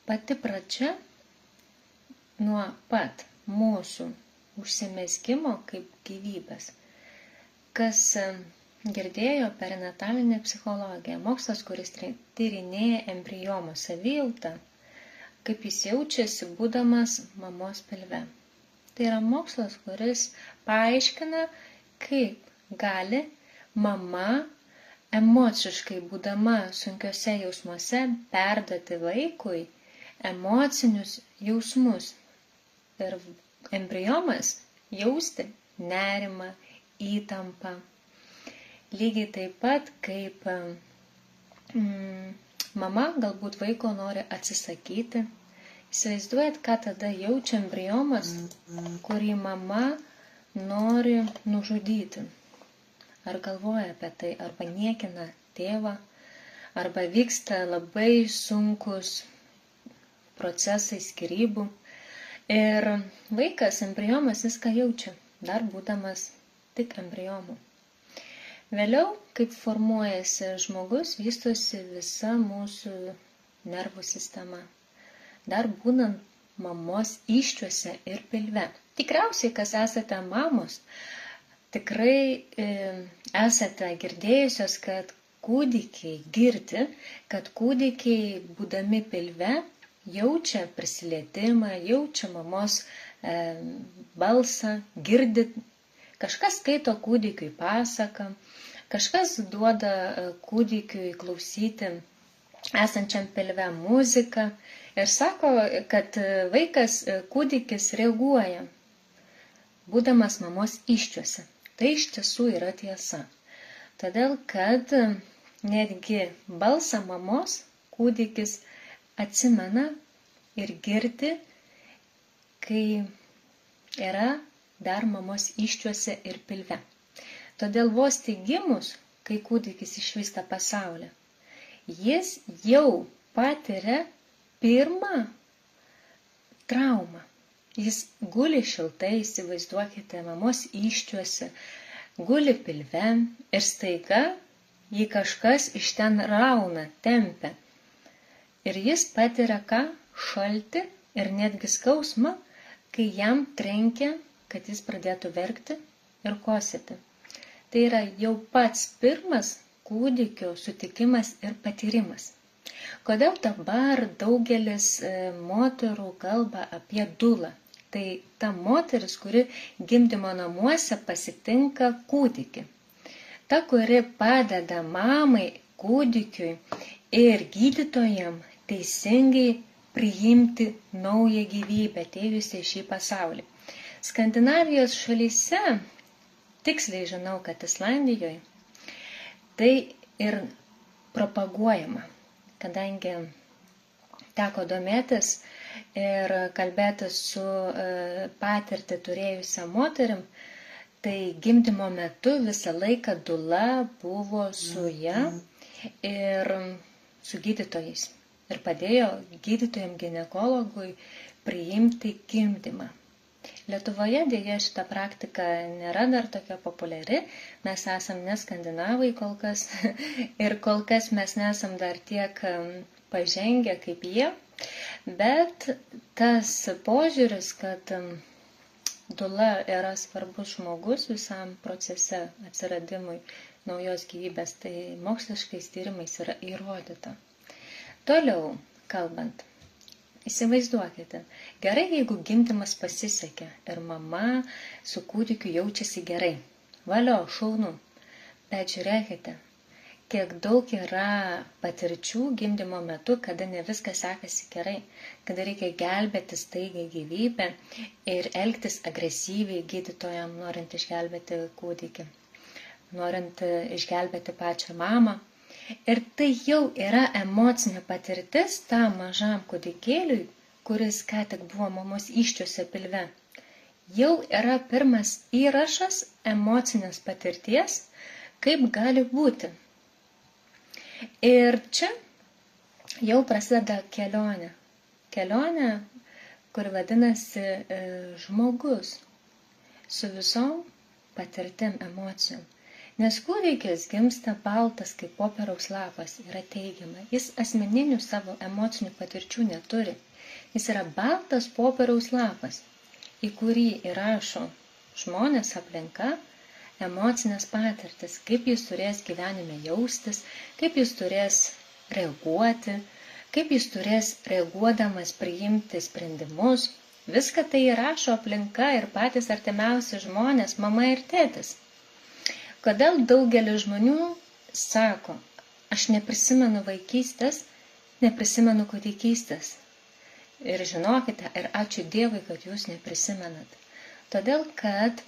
pati pradžia nuo pat mūsų užsimezgimo kaip gyvybės. Kas girdėjo perinatalinę psichologiją, mokslas, kuris tyrinėja embriono savijautą, kaip jis jaučiasi būdamas mamos pilve. Tai yra mokslas, kuris paaiškina, kaip gali mama emociškai būdama sunkiuose jausmuose perduoti vaikui emocinius jausmus. Ir embrionas jausti nerimą, įtampą. Lygiai taip pat, kaip mama galbūt vaiko nori atsisakyti. Įsivaizduojat, ką tada jaučia embrionas, kurį mama nori nužudyti. Ar galvoja apie tai, arba niekina tėvą, arba vyksta labai sunkus procesai skyrybų. Ir vaikas, embrionas, viską jaučia, dar būdamas tik embrionu. Vėliau, kaip formuojasi žmogus, vystosi visa mūsų nervų sistema. Dar būnant mamos įsčiuose ir pilve. Tikriausiai, kas esate mamos, tikrai esate girdėjusios, kad kūdikiai girdi, kad kūdikiai būdami pilve jaučia prisilietimą, jaučia mamos balsą, girdi. Kažkas skaito kūdikiui pasaką, kažkas duoda kūdikiui klausyti esančiam pilve muziką ir sako, kad vaikas, kūdikis reaguoja, būdamas mamos įsčiuose. Tai iš tiesų yra tiesa. Todėl, kad netgi balsą mamos kūdikis atsimena ir girdi, kai yra dar mamos įsčiuose ir pilve. Todėl vos tik gimus, kai kūdikis išvysta pasaulį, jis jau patiria pirmą traumą. Jis guli šiltai, įsivaizduokite, mamos įsčiuose, guli pilve ir staiga jį kažkas iš ten rauna, tempia. Ir jis patiria ką? Šaltį ir netgi skausmą, kai jam trenkia, kad jis pradėtų verkti ir kosėti. Tai yra jau pats pirmas kūdikio sutikimas ir patyrimas. Kodėl dabar daugelis moterų kalba apie dulą? Tai ta moteris, kuri gimdymo namuose pasitinka kūdikį. Ta, kuri padeda mamai, kūdikiui ir gydytojam teisingai priimti naują gyvybę atėjusią į šį pasaulį. Skandinavijos šalyse, tiksliai žinau, kad Islandijoje, tai ir propaguojama, kadangi teko domėtis ir kalbėti su patirtį turėjusią moterim, tai gimdymo metu visą laiką dula buvo su ja ir su gydytojais. Ir padėjo gydytojam ginekologui priimti gimdymą. Lietuvoje dėja šita praktika nėra dar tokia populiari, mes esam ne skandinavai kol kas ir kol kas mes nesam dar tiek pažengę kaip jie, bet tas požiūris, kad dula yra svarbus žmogus visam procese atsiradimui naujos gyvybės, tai moksliškais tyrimais yra įrodyta. Toliau kalbant, įsivaizduokite, gerai, jeigu gimdymas pasisekė ir mama su kūdikiu jaučiasi gerai. Valio, šaunu. Bet žiūrėkite, kiek daug yra patirčių gimdymo metu, kada ne viskas sekasi gerai, kada reikia gelbėti staigiai gyvybę ir elgtis agresyviai gydytojam, norint išgelbėti kūdikį, norint išgelbėti pačią mamą. Ir tai jau yra emocinė patirtis tam mažam kūdikėliui, kuris ką tik buvo mamos įsčiuose pilve. Jau yra pirmas įrašas emocinės patirties, kaip gali būti. Ir čia jau prasideda kelionė. Kelionė, kur vadinasi žmogus su visom patirtim, emocijom. Nes kūdikis gimsta baltas kaip popieriaus lapas, yra teigiama. Jis asmeninių savo emocinių patirčių neturi. Jis yra baltas popieriaus lapas, į kurį įrašo žmonės, aplinka, emocinės patirtis, kaip jis turės gyvenime jaustis, kaip jis turės reaguoti, kaip jis turės reaguodamas priimti sprendimus. Viską tai įrašo aplinka ir patys artimiausi žmonės, mama ir tėtis. Kodėl daugelis žmonių sako, aš neprisimenu vaikystės, neprisimenu kūdikystės. Ir žinokite, ir ačiū Dievui, kad jūs neprisimenat. Todėl, kad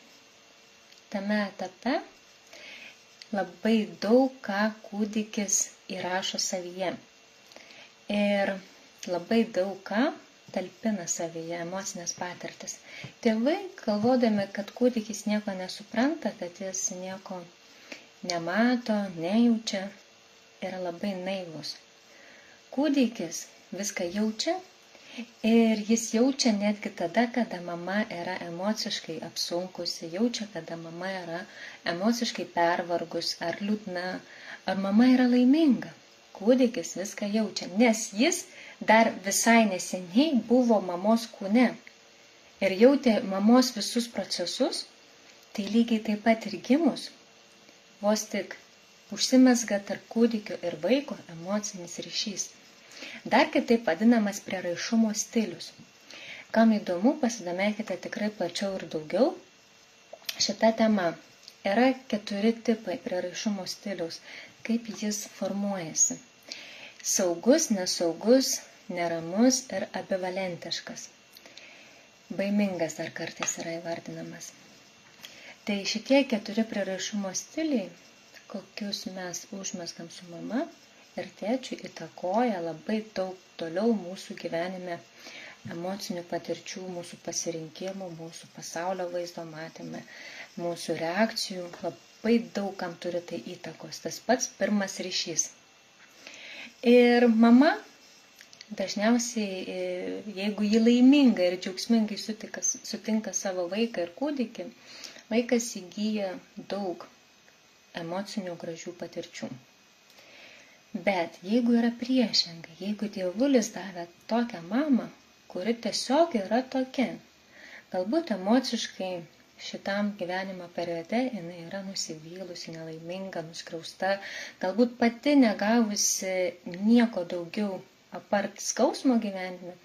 tame etape labai daug ką kūdikis įrašo savyje. Ir labai daug ką talpina savyje, emocinės patirtis. Tėvai, galvodami, kad kūdikis nieko nesupranta, kad jis nieko nemato, nejaučia, yra labai naivus. Kūdikis viską jaučia ir jis jaučia netgi tada, kada mama yra emociškai apsunkusi, jaučia, kada mama yra emociškai pervargus ar liūdna, ar mama yra laiminga. Kūdikis viską jaučia, nes jis dar visai neseniai buvo mamos kūne ir jautė mamos visus procesus, tai lygiai taip pat ir gimus, vos tik užsimezga tarp kūdikio ir vaiko emocinis ryšys. Dar kitaip vadinamas prieraišumo stilius. Kam įdomu, pasidomėkite tikrai plačiau ir daugiau. Šita tema yra 4 tipai prieraišumo stiliaus, kaip jis formuojasi. Saugus, nesaugus, neramus ir ambivalentiškas. Baimingas dar kartais yra įvardinamas. Tai šitie 4 prieraišumo stiliai, kokius mes užmeskam su mama ir tėčiu, įtakoja labai daug toliau mūsų gyvenime emocinių patirčių, mūsų pasirinkimų, mūsų pasaulio vaizdo matyme, mūsų reakcijų. Labai daug kam turi tai įtakos. Tas pats pirmas ryšys. Ir mama dažniausiai, jeigu ji laiminga ir džiaugsmingai sutinka savo vaiką ir kūdikį, vaikas įgyja daug emocinių gražių patirčių. Bet jeigu yra priešingai, jeigu dievulis davė tokią mamą, kuri tiesiog yra tokia, galbūt emociškai šitam gyvenimo periode jinai yra nusivylusi, nelaiminga, nuskriausta, galbūt pati negavusi nieko daugiau apart skausmo gyvenime,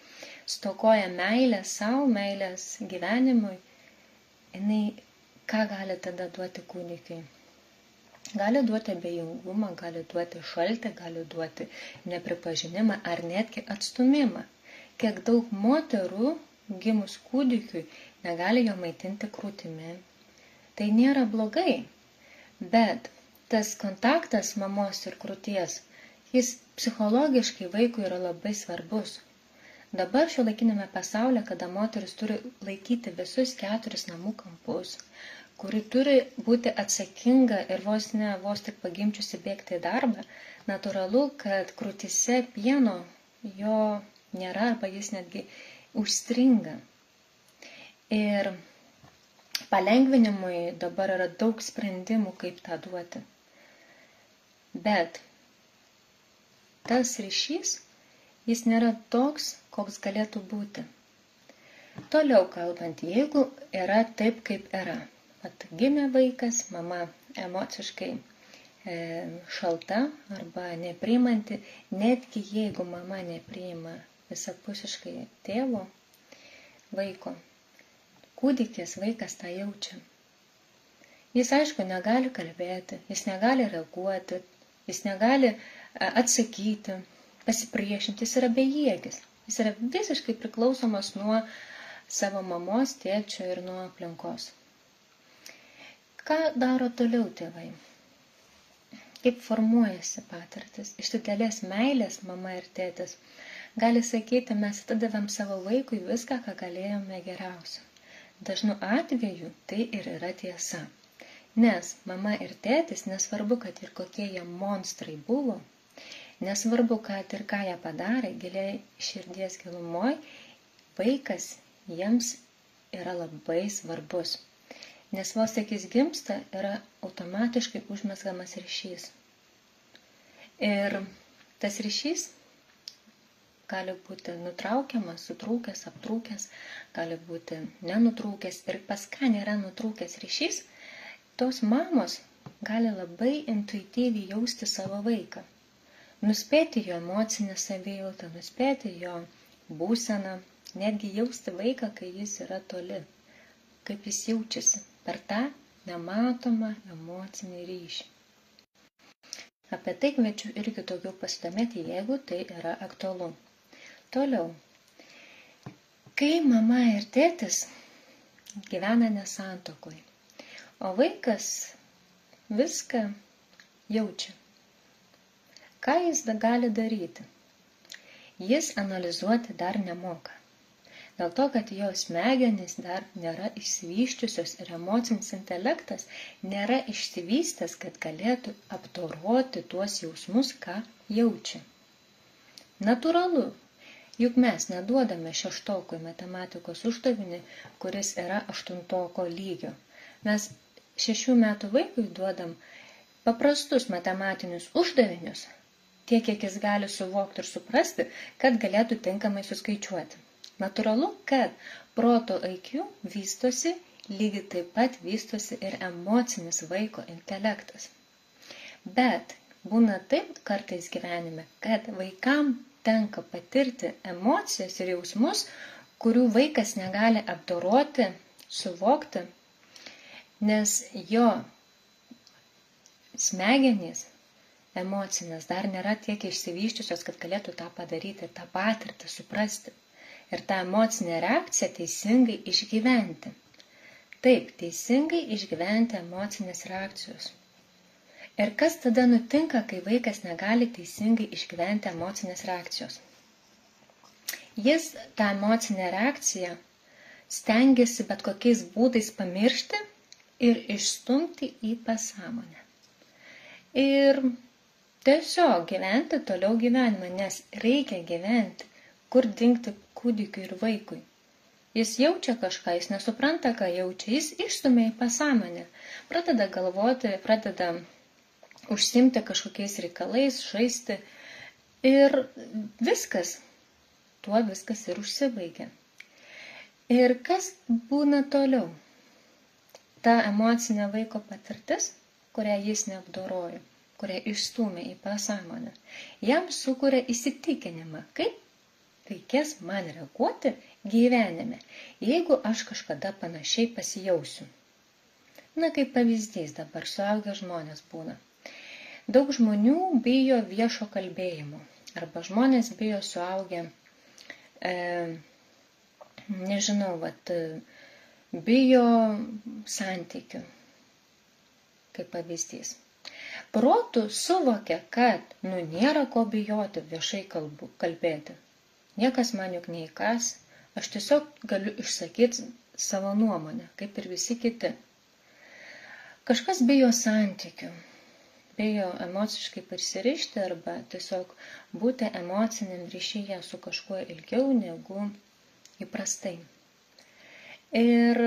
stokoja meilės savo, meilės gyvenimui, jinai ką gali tada duoti kūdikiui? Gali duoti abejingumą, gali duoti šaltį, gali duoti nepripažinimą ar netgi atstumimą. Kiek daug moterų gimus kūdikiui negali jo maitinti krūtimi. Tai nėra blogai, bet tas kontaktas mamos ir krūties, jis psichologiškai vaikui yra labai svarbus. Dabar šiuolaikinėme pasaulyje, kada moteris turi laikyti visus 4 namų kampus, kuri turi būti atsakinga ir vos tik pagimčiusi bėgti į darbą, natūralu, kad krūtyse pieno jo nėra arba jis netgi užstringa. Ir palengvinimui dabar yra daug sprendimų, kaip tą duoti. Bet tas ryšys, jis nėra toks, koks galėtų būti. Toliau kalbant, jeigu yra taip, kaip yra. Vat gimė vaikas, mama emociškai šalta arba nepriimanti, netgi jeigu mama nepriima visapusiškai tėvo, vaiko, kūdikis, vaikas tą jaučia. Jis, aišku, negali kalbėti, jis negali reaguoti, jis negali atsakyti, pasipriešinti, jis yra bejėgis. Jis yra visiškai priklausomas nuo savo mamos, tėčio ir nuo aplinkos. Ką daro toliau tėvai? Kaip formuojasi patirtis? Iš didelės meilės mama ir tėtis gali sakyti, mes atidavėm savo vaikui viską, ką galėjome geriausio. Dažnu atveju tai ir yra tiesa. Nes mama ir tėtis, nesvarbu, kad ir kokie jie monstrai buvo, nesvarbu, kad ir ką jie padarė, giliai širdies gilumoj, vaikas jiems yra labai svarbus. nes vos tik jis gimsta, yra automatiškai užmezgamas ryšys. Ir tas ryšys gali būti nutraukiamas, sutrūkęs, aptrūkęs, gali būti nenutrūkęs. Ir pas ką nėra nutrūkęs ryšys, tos mamos gali labai intuityviai jausti savo vaiką. Nuspėti jo emocinę savijautą, nuspėti jo būseną, netgi jausti vaiką, kai jis yra toli, kaip jis jaučiasi per tą nematomą emocinį ryšį. Apie tai kviečiu irgi daugiau pasidomėti, jeigu tai yra aktualu. Toliau. Kai mama ir tėtis gyvena nesantuokoj, o vaikas viską jaučia. Ką jis gali daryti? Jis analizuoti dar nemoka. Dėl to, kad jo smegenys dar nėra išsivysčiusios ir emocinis intelektas nėra išsivystęs, kad galėtų apdoroti tuos jausmus, ką jaučia. Natūralu, juk mes neduodame šeštokui matematikos uždavinį, kuris yra 8 lygio. Mes 6 metų vaikui duodam paprastus matematinius uždavinius, tiek, kiek jis gali suvokti ir suprasti, kad galėtų tinkamai suskaičiuoti. Natūralu, kad proto IQ vystosi, lygiai taip pat vystosi ir emocinis vaiko intelektas. Bet būna taip kartais gyvenime, kad vaikam tenka patirti emocijas ir jausmus, kurių vaikas negali apdoroti, suvokti, nes jo smegenys emocinės dar nėra tiek išsivyščiusios, kad galėtų tą padaryti, tą patirtį suprasti. Ir tą emocinę reakciją teisingai išgyventi. Taip, teisingai išgyventi emocinės reakcijos. Ir kas tada nutinka, kai vaikas negali teisingai išgyventi emocinės reakcijos? Jis tą emocinę reakciją stengiasi bet kokiais būdais pamiršti ir išstumti į pasąmonę. Ir tiesiog gyventi toliau gyvenimą, nes reikia gyventi, kur dingti kūdikiui ir vaikui. Jis jaučia kažką, jis nesupranta, ką jaučia, jis išstumia į pasąmonę, pradeda galvoti, pradeda užsiimti kažkokiais reikalais, žaisti ir viskas, tuo viskas ir užsibaigia. Ir kas būna toliau? Ta emocinė vaiko patirtis, kurią jis neapdorojo, kurią išstumia į pasąmonę, jam sukuria įsitikinimą, kaip reikės man reaguoti gyvenime, jeigu aš kažkada panašiai pasijausiu. Na, kaip pavyzdys dabar suaugę žmonės būna. Daug žmonių bijo viešo kalbėjimo, arba žmonės bijo suaugę, bijo santykių, kaip pavyzdys. Protu suvokia, kad nėra ko bijoti viešai kalbėti. Niekas man juk neįkas, aš tiesiog galiu išsakyti savo nuomonę, kaip ir visi kiti. Kažkas bijo santykių, bijo emociškai prisirišti arba tiesiog būti emociniam ryšyje su kažkuo ilgiau negu įprastai. Ir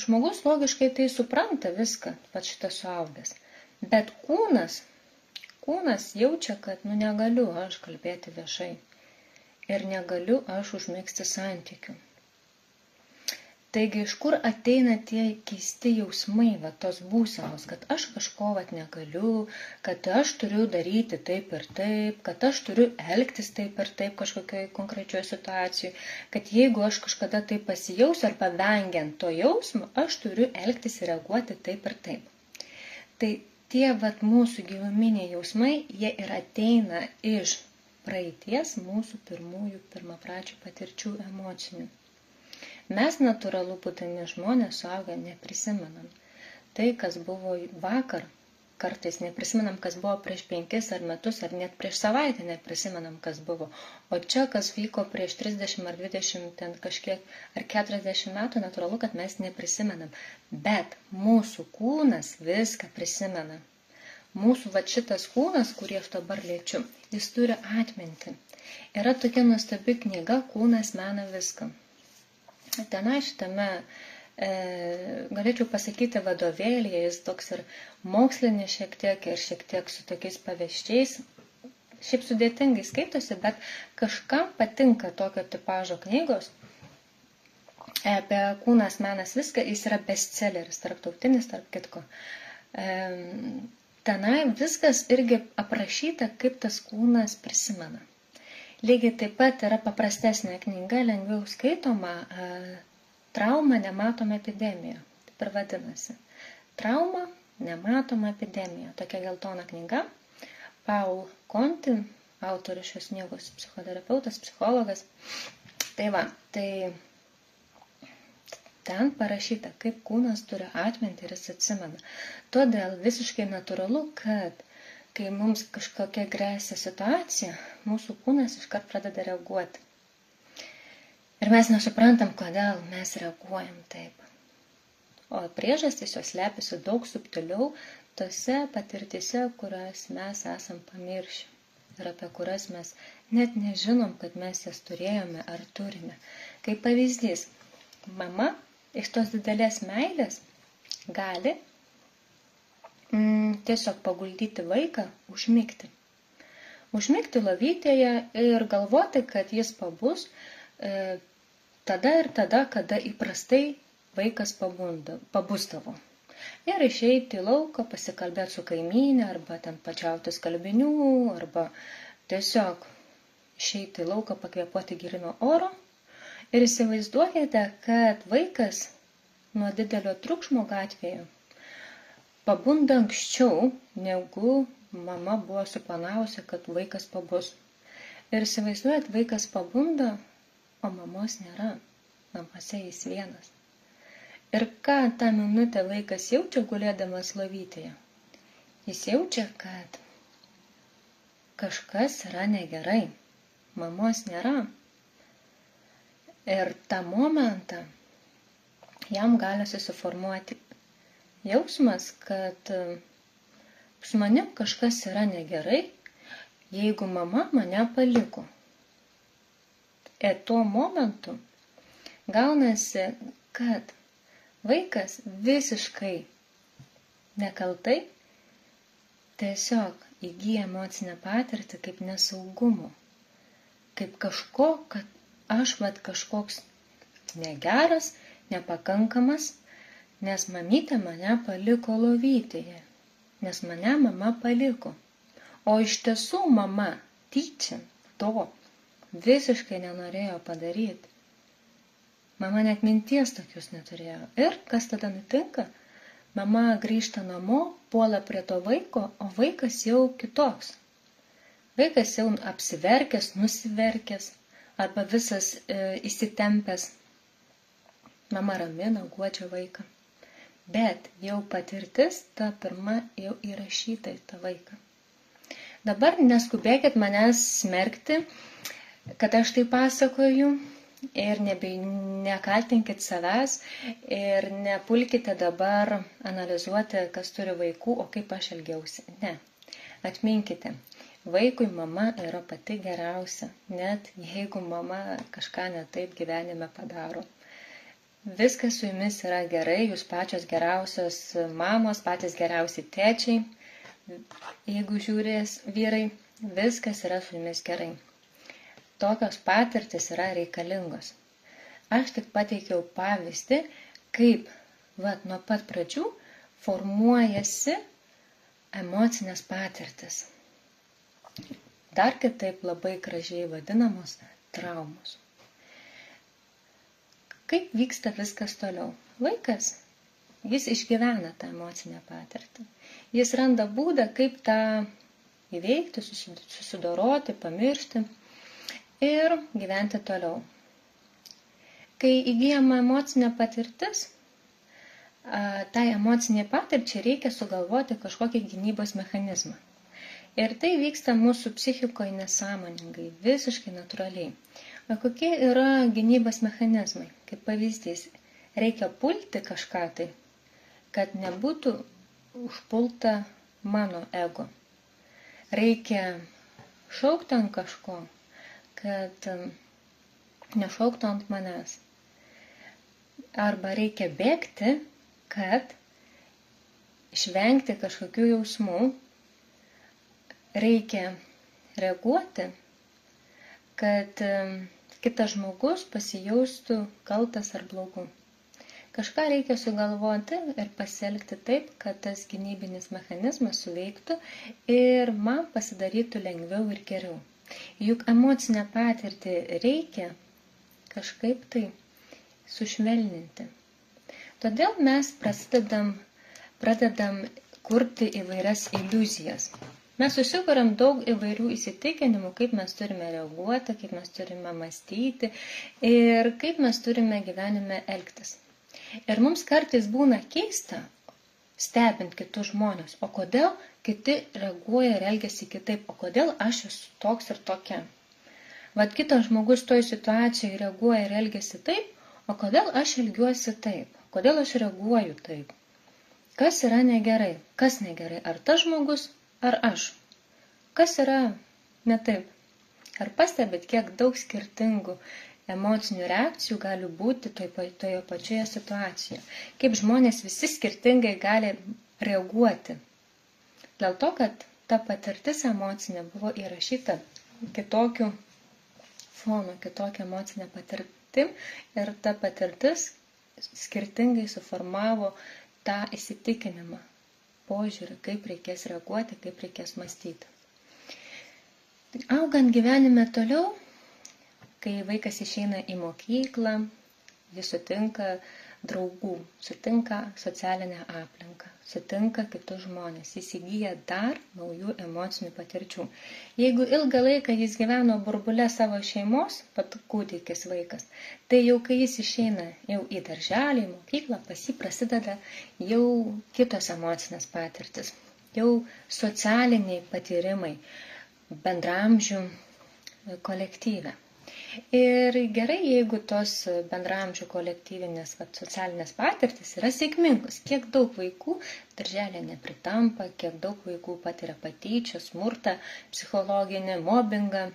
žmogus logiškai tai supranta viską, pats šitas suaugęs. Bet kūnas jaučia, kad negaliu aš kalbėti viešai. Ir negaliu aš užmegzti santykių. Taigi, iš kur ateina tie keisti jausmai, tos būsenos, kad aš kažko negaliu, kad aš turiu daryti taip ir taip, kad aš turiu elgtis taip ir taip kažkokioje konkrečioje situacijoje, kad jeigu aš kažkada taip pasijausiu arba vengiant to jausmo, aš turiu elgtis ir reaguoti taip ir taip. Tai tie mūsų giluminiai jausmai, jie ir ateina iš praeities mūsų pirmapračių patirčių emocinių. Mes natūralu būdami žmonės suaugę neprisimenam. Tai, kas buvo vakar, kartais neprisimenam, kas buvo prieš 5 ar metus, ar net prieš savaitę neprisimenam, kas buvo. O čia, kas vyko prieš 30 ar 20 ten kažkiek ar 40 metų, natūralu, kad mes neprisimenam. Bet mūsų kūnas viską prisimena. Mūsų šitas kūnas, kurį aš dabar liečiu, jis turi atmintį. Yra tokia nuostabi knyga Kūnas mena viską. Tenai šitame galėčiau pasakyti vadovėlyje, jis toks ir mokslinis šiek tiek su tokiais pavyzdžiais. Šiaip sudėtingai skaitosi, bet kažkam patinka tokio tipažo knygos. Apie kūnas, menas, viską, jis yra bestselleris, tarptautinis, tarp kitko. Tenai viskas irgi aprašyta, kaip tas kūnas prisimena. Lygiai taip pat yra paprastesnė knyga, lengviau skaitoma, Trauma, nematoma epidemija. Taip ir vadinasi. Trauma, nematoma epidemija. Tokia geltona knyga. Paul Conti, autorius šios knygos, psichoterapeutas, psichologas. Tai va, tai ten parašyta, kaip kūnas turi atmintį ir jis atsimena. Todėl visiškai natūralu, kad kai mums kažkokia gresia situacija, mūsų kūnas iškart pradeda reaguoti. Ir mes nesuprantam, kodėl mes reaguojam taip. O priežastys jos slepiasi daug subtiliau tose patirtise, kurias mes esam pamiršę. Ir apie kurias mes net nežinom, kad mes jas turėjome ar turime. Kaip pavyzdys, mama iš tos didelės meilės gali tiesiog paguldyti vaiką, užmigti. Užmigti lovytėje ir galvoti, kad jis pabus tada ir tada, kada įprastai vaikas pabusdavo. Ir išeiti į lauką, pasikalbėti su kaimynė, arba ten pačiauti skalbinių, arba tiesiog išeiti į lauką, pakvėpuoti gryno oro. Ir įsivaizduokite, kad vaikas nuo didelio triukšmo gatvėje pabunda anksčiau, negu mama buvo suplanavusi, kad vaikas pabus. Ir įsivaizduojat, vaikas pabunda, o mamos nėra. Namuose jis vienas. Ir ką tą minutę vaikas jaučia gulėdamas lovytėje? Jis jaučia, kad kažkas yra negerai. Mamos nėra. Ir tą momentą jam gali susiformuoti jausmas, kad su manim kažkas yra negerai, jeigu mama mane paliko. Ir tuo momentu gaunasi, kad vaikas visiškai nekaltai tiesiog įgyja emocinę patirtį kaip nesaugumo, kaip kažko, kad aš kažkoks negeras, nepakankamas, nes mamytė mane paliko lovytėje, nes mane mama paliko. O iš tiesų mama tyčia to visiškai nenorėjo padaryti. Mama net minties tokius neturėjo. Ir kas tada nutinka? Mama grįžta namo, puola prie to vaiko, o vaikas jau kitoks. Vaikas jau apsiverkęs, nusiverkęs, arba visas įsitempęs. Mama ramina, guodžia vaiką. Bet jau patirtis, ta pirma, jau įrašyta į tą vaiką. Dabar neskubėkit manęs smerkti, kad aš tai pasakoju ir nekaltinkit savęs ir nepulkite dabar analizuoti, kas turi vaikų, o kaip aš elgiausi. Ne. Atminkite, vaikui mama yra pati geriausia, net jeigu mama kažką ne taip gyvenime padaro. Viskas su jumis yra gerai, jūs pačios geriausios mamos, patys geriausi tėčiai, jeigu žiūrės vyrai, viskas yra su jumis gerai. Tokios patirtis yra reikalingos. Aš tik pateikiau pavyzdį, kaip nuo pat pradžių formuojasi emocinės patirtis. Dar kitaip labai gražiai vadinamos traumos. Kaip vyksta viskas toliau? Vaikas, jis išgyvena tą emocinę patirtį. Jis randa būdą, kaip tą įveikti, susidoroti, pamiršti ir gyventi toliau. Kai įgyjama emocinė patirtis, tai emociniai patirčiai reikia sugalvoti kažkokį gynybos mechanizmą. Ir tai vyksta mūsų psichikoje nesąmoningai, visiškai natūraliai. O kokie yra gynybos mechanizmai? Kaip pavyzdys, reikia pulti kažką tai, kad nebūtų užpulta mano ego. Reikia šaukti ant kažko, kad nešauktų ant manęs. arba reikia bėgti, kad išvengti kažkokių jausmų, reikia reaguoti, kad kitas žmogus pasijaustų kaltas ar blogu. Kažką reikia sugalvoti ir pasielgti taip, kad tas gynybinis mechanizmas suveiktų ir man pasidarytų lengviau ir geriau. Juk emocinę patirtį reikia kažkaip tai sušvelninti. Todėl mes pradedam kurti įvairias iliuzijas. Mes susikuriam daug įvairių įsitikinimų, kaip mes turime reaguoti, kaip mes turime mąstyti ir kaip mes turime gyvenime elgtis. Ir mums kartais būna keista, stebint kitus žmonės, o kodėl kiti reaguoja ir elgiasi kitaip, o kodėl aš esu toks ir tokia. Vat kitas žmogus toj situacijoje reaguoja ir elgiasi taip, o kodėl aš elgiuosi taip, kodėl aš reaguoju taip. Kas yra negerai? Kas negerai? Ar tas žmogus, ar aš? Kas yra ne taip? Ar pastebit, kiek daug skirtingų emocinių reakcijų gali būti toje pačioje situacijoje? Kaip žmonės visi skirtingai gali reaguoti? Dėl to, kad ta patirtis emocinė buvo įrašyta kitokiu fonu, kitokia emocinė patirtim ir ta patirtis skirtingai suformavo tą įsitikinimą, požiūrį, kaip reikės reaguoti, kaip reikės mąstyti. Augant gyvenime toliau, kai vaikas išeina į mokyklą, jis sutinka draugų, sutinka socialinę aplinką, sutinka kitus žmonės, jis įgyja dar naujų emocinių patirčių. Jeigu ilgą laiką jis gyveno burbule savo šeimos, pat kūdikis vaikas, tai jau kai jis išeina jau į darželį, į mokyklą, pas jį prasideda jau kitos emocinės patirtis, jau socialiniai patyrimai bendramžių kolektyve. Ir gerai, jeigu tos bendramžių kolektyvinės socialinės patirtis yra sėkmingos. Kiek daug vaikų darželė nepritampa, kiek daug vaikų patiria patyčią, smurtą, psichologinį mobbingą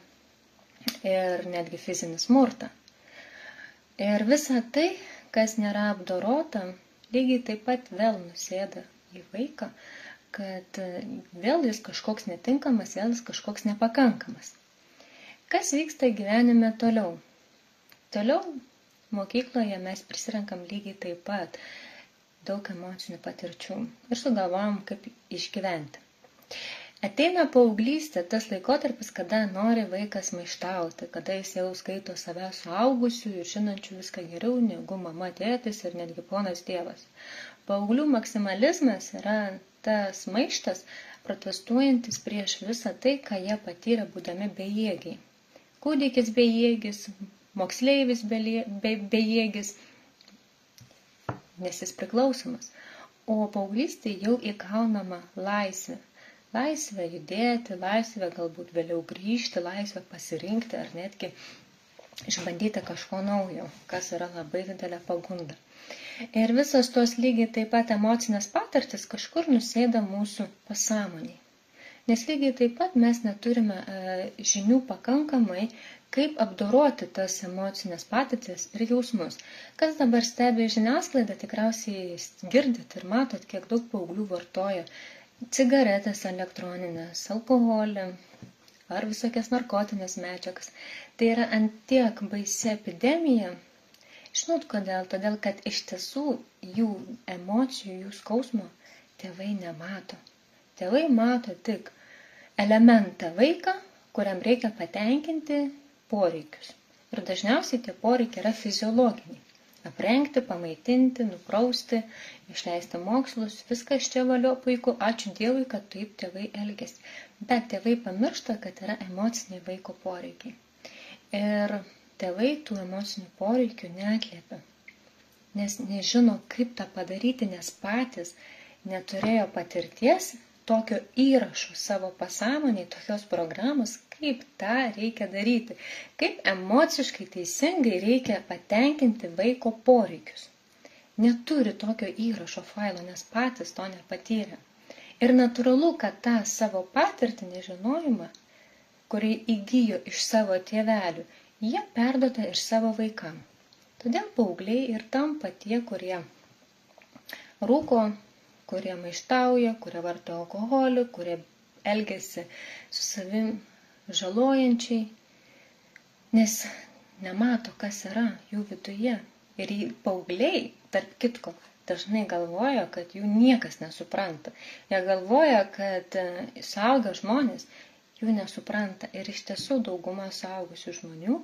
ir netgi fizinį smurtą. Ir visa tai, kas nėra apdorota, lygiai taip pat vėl nusėda į vaiką, kad vėl jis kažkoks netinkamas, vėl jis kažkoks nepakankamas. Kas vyksta gyvenime toliau? Toliau mokykloje mes prisirenkam lygiai taip pat daug emocinių patirčių ir sugalvojam, kaip išgyventi. Ateina paauglystė, tas laikotarpis, kada nori vaikas maištauti, kada jis jau skaito save suaugusių ir žinančių viską geriau negu mama, tėtis ir netgi ponas tėvas. Paauglių maksimalizmas yra tas maištas, protestuojantis prieš visą tai, ką jie patyrė būdami bejėgiai. Kūdikis bejėgis, moksleivis bejėgis, nes jis priklausomas. O paauglystėje jau įgaunama laisvė. Laisvė judėti, laisvė galbūt vėliau grįžti, laisvė pasirinkti ar netgi išbandyti kažko naujo, kas yra labai didelė pagunda. Ir visos tos lygiai taip pat emocinės patirtis kažkur nusėda mūsų pasąmonėje. Nes lygiai taip pat mes neturime žinių pakankamai, kaip apdoroti tas emocinės patirtis ir jausmus. Kas dabar stebi žiniasklaidą, tikriausiai girdit ir matot, kiek daug paauglių vartoja cigaretės elektroninės, alkoholį ar visokias narkotinės medžiagas. Tai yra ant tiek baisi epidemija. Žinot kodėl? Todėl, kad iš tiesų jų emocijų, jų skausmo tėvai nemato. Tėvai mato tik elementą vaiką, kuriam reikia patenkinti poreikius. Ir dažniausiai tie poreikiai yra fiziologiniai. Aprengti, pamaitinti, nuprausti, išleisti mokslus, viskas čia valio puiku, ačiū Dievui, kad taip tėvai elgiasi. Bet tėvai pamiršta, kad yra emociniai vaiko poreikiai. Ir tėvai tų emocinių poreikių neatliepia, nes nežino, kaip tą padaryti, nes patys neturėjo patirties tokio įrašo savo pasąmonėje, tokios programos, kaip tą reikia daryti, kaip emociškai teisingai reikia patenkinti vaiko poreikius. Neturi tokio įrašo failo, nes patys to nepatyrė. Ir natūralu, kad tą savo patirtį nežinojimą, kurį įgijo iš savo tėvelių, jie perduoda ir savo vaikam. Todėl paaugliai ir tampa tie, kurie rūko, kurie maištauja, kurie vartoja alkoholį, kurie elgiasi su savim žalojančiai, nes nemato, kas yra jų viduje. Ir paaugliai, tarp kitko, dažnai galvoja, kad jų niekas nesupranta. Jie galvoja, kad suaugę žmonės jų nesupranta. Ir iš tiesų dauguma suaugusių žmonių,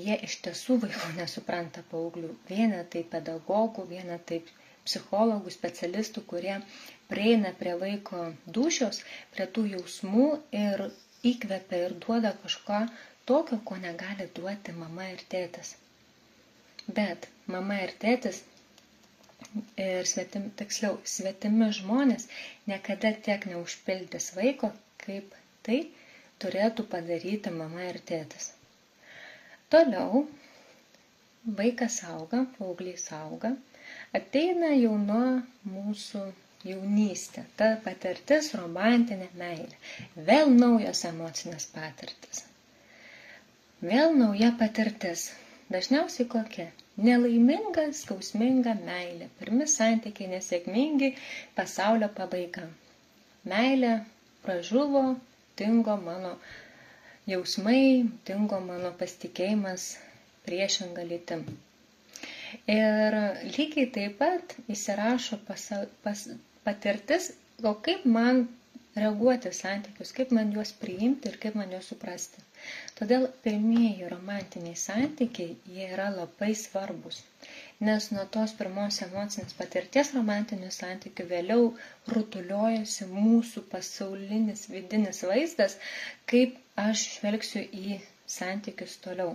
jie iš tiesų vaikų nesupranta paauglių. Vienetai pedagogų, vienetai psichologų, specialistų, kurie prieina prie vaiko dūšios, prie tų jausmų ir įkvepia ir duoda kažką tokio, ko negali duoti mama ir tėtis. Bet mama ir tėtis ir svetimi žmonės niekada tiek neužpildys vaiko, kaip tai turėtų padaryti mama ir tėtis. Toliau vaikas auga, paauglys auga, ateina jau nuo mūsų jaunystė, ta patirtis romantinė meilė, vėl naujos emocinės patirtis, vėl nauja patirtis. Dažniausiai kokia? Nelaiminga, skausminga meilė. Pirmi santykiai nesėkmingi, pasaulio pabaiga. Meilė pražuvo, dingo mano jausmai, dingo mano pasitikėjimas priešinga lytim. Ir lygiai taip pat įsirašo patirtis, o kaip man reaguoti santykius, kaip man juos priimti ir kaip man juos suprasti. Todėl pirmieji romantiniai santykiai, jie yra labai svarbus, nes nuo tos pirmos emocinės patirties romantinių santykių vėliau rutuliojasi mūsų pasaulinis vidinis vaizdas, kaip aš žvelgsiu į santykius toliau.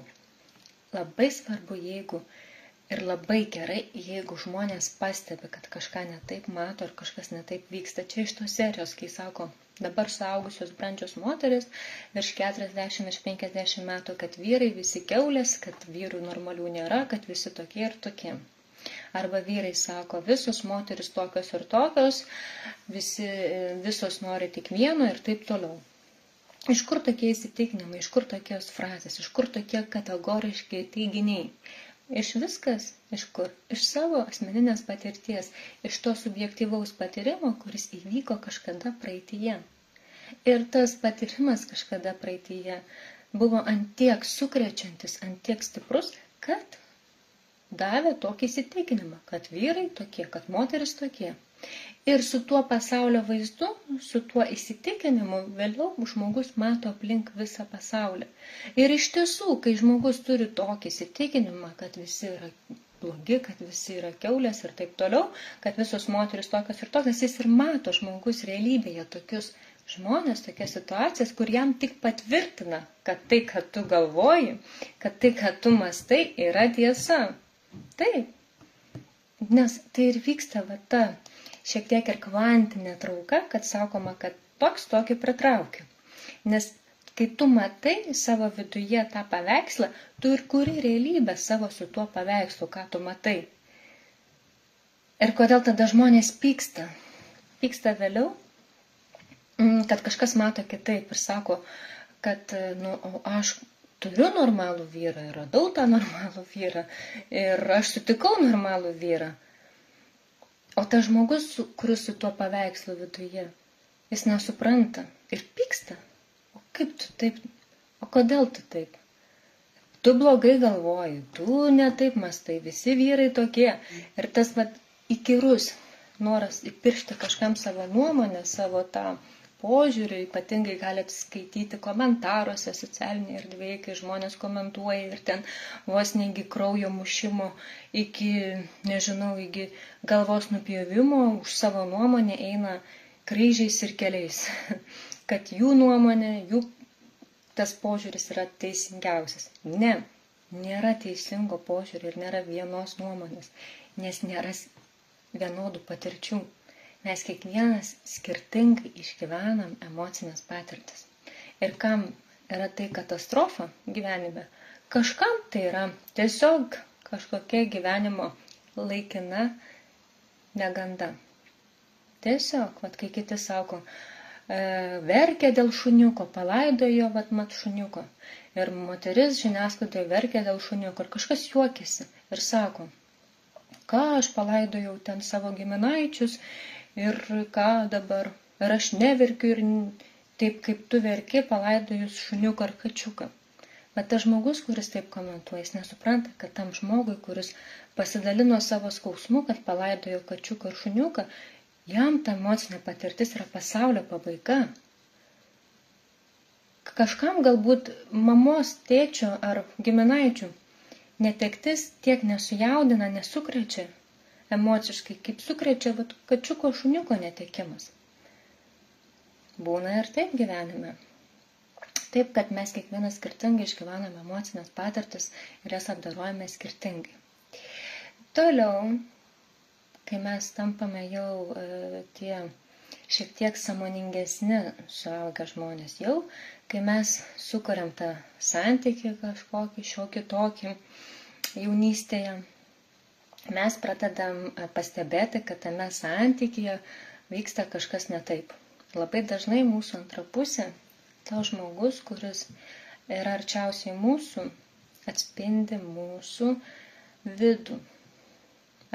Labai svarbu, ir labai gerai, jeigu žmonės pastebi, kad kažką netaip mato ir kažkas netaip vyksta. Čia iš tos serijos, kai sako, dabar suaugusios brandžios moteris, virš 40, virš 50 metų, kad vyrai visi kiaulės, kad vyrų normalių nėra, kad visi tokie ir tokie. Arba vyrai sako, visos moteris tokios ir tokios, visos nori tik vieno ir taip toliau. Iš kur tokie įsitikinimai, iš kur tokios frazės, iš kur tokie kategoriški teiginiai? Iš viskas, iš kur? Iš savo asmeninės patirties, iš to subjektyvaus patyrimo, kuris įvyko kažkada praeityje. Ir tas patyrimas kažkada praeityje buvo antiek sukrečiantis, antiek stiprus, kad davė tokį įsitikinimą, kad vyrai tokie, kad moteris tokie. Ir su tuo pasaulio vaizdu, su tuo įsitikinimu, vėliau žmogus mato aplink visą pasaulį. Ir iš tiesų, kai žmogus turi tokį įsitikinimą, kad visi yra blogi, kad visi yra kiaulės ir taip toliau, kad visos moteris tokios ir tokios, jis ir mato žmogus realybėje tokius žmonės, tokias situacijas, kur jam tik patvirtina, kad tai, kad tu galvoji, kad tai, kad tu mastai, yra tiesa. Taip, nes tai ir vyksta ta šiek tiek ir kvantinė trauka, kad sakoma, kad toks tokį pritraukia. Nes kai tu matai savo viduje tą paveikslą, tu ir kuri realybę savo su tuo paveikslu, ką tu matai. Ir kodėl tada žmonės pyksta? Pyksta vėliau, kad kažkas mato kitaip ir sako, kad aš turiu normalų vyrą ir radau tą normalų vyrą ir aš sutikau normalų vyrą. O tas žmogus, kuris su tuo paveikslu viduje, jis nesupranta ir pyksta. O kaip tu taip? O kodėl tu taip? Tu blogai galvoji, tu netaip mastai, visi vyrai tokie. Ir tas įkyrus noras įpiršti kažkam savo nuomonę, savo tą požiūrį, ypatingai galite skaityti komentaruose socialinėje erdvėje, kai žmonės komentuoja ir ten vos negi kraujo mušimo iki galvos nupjovimo už savo nuomonę eina kryžiais ir keliais. Kad jų nuomonė, jų tas požiūris yra teisingiausias. Ne, nėra teisingo požiūrį ir nėra vienos nuomonės, nes nėra vienodų patirčių. Mes kiekvienas skirtingai išgyvenam emocinės patirtis. Ir kam yra tai katastrofa gyvenime? Kažkam tai yra tiesiog kažkokia gyvenimo laikina neganda. Tiesiog, kai kiti sako, verkia dėl šuniuko, palaidojo mat šuniuko. Ir moteris žiniasklaidoje verkia dėl šuniuko. Ir kažkas juokiasi ir sako, ką aš palaidojau ten savo giminaičius ir ką dabar. Ir aš neverkiu ir taip kaip tu verki palaidojus šuniuką ar kačiuką. Bet tas žmogus, kuris taip komentuoja, jis nesupranta, kad tam žmogui, kuris pasidalino savo skausmu, kad palaidojo kačiuką ar šuniuką, jam ta emocinė patirtis yra pasaulio pabaiga. Kažkam galbūt mamos, tėčio ar giminaičių netektis tiek nesujaudina, nesukrečia emociškai, kaip sukrečia kačiuko šuniuko netekimas. Būna ir taip gyvenime. Taip, kad mes kiekvienas skirtingai išgyvename emocinės patirtis ir jas apdarojame skirtingai. Toliau, kai mes tampame jau tie šiek tiek sąmoningesni suaugę žmonės, jau kai mes sukuriam tą santykį kažkokį, šiokį tokį jaunystėje, mes pradedam pastebėti, kad tame santykyje vyksta kažkas ne taip. Labai dažnai mūsų antra pusė, tas žmogus, kuris yra arčiausiai mūsų, atspindi mūsų vidų.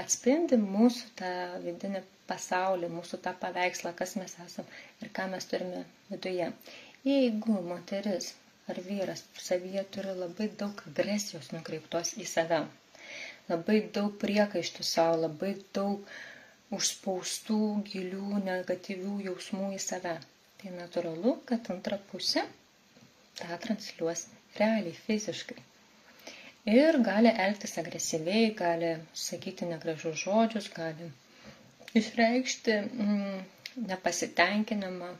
Atspindi mūsų tą vidinį pasaulį, mūsų tą paveikslą, kas mes esam ir ką mes turime viduje. Jeigu moteris ar vyras savyje turi labai daug agresijos nukreiptos į save, labai daug priekaištų savo, labai daug užspaustų, gilių, negatyvių jausmų į save, tai natūralu, kad antra pusė tą transliuos realiai, fiziškai. Ir gali elgtis agresyviai, gali sakyti negražius žodžius, gali išreikšti nepasitenkinimą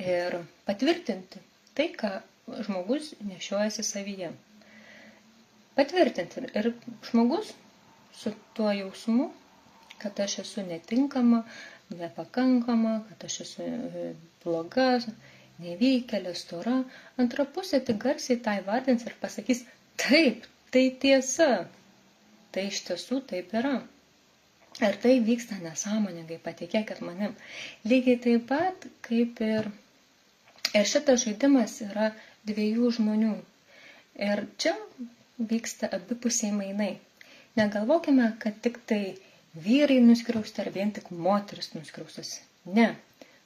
ir patvirtinti tai, ką žmogus nešiojasi savyje. Patvirtinti. Ir žmogus su tuo jausmu, kad aš esu netinkama, nepakankama, kad aš esu bloga, nevykėlė, stora, antra pusė tik garsiai tai vardins ir pasakys, taip, tai tiesa, tai iš tiesų taip yra. Ir tai vyksta nesąmoningai, patikėkit manim. Lygiai taip pat, kaip ir šitas žaidimas yra dviejų žmonių. Ir čia vyksta abipusiai mainai. Negalvokime, kad tik tai vyrai nuskriausti ar vien tik moteris nuskriaustas. Ne,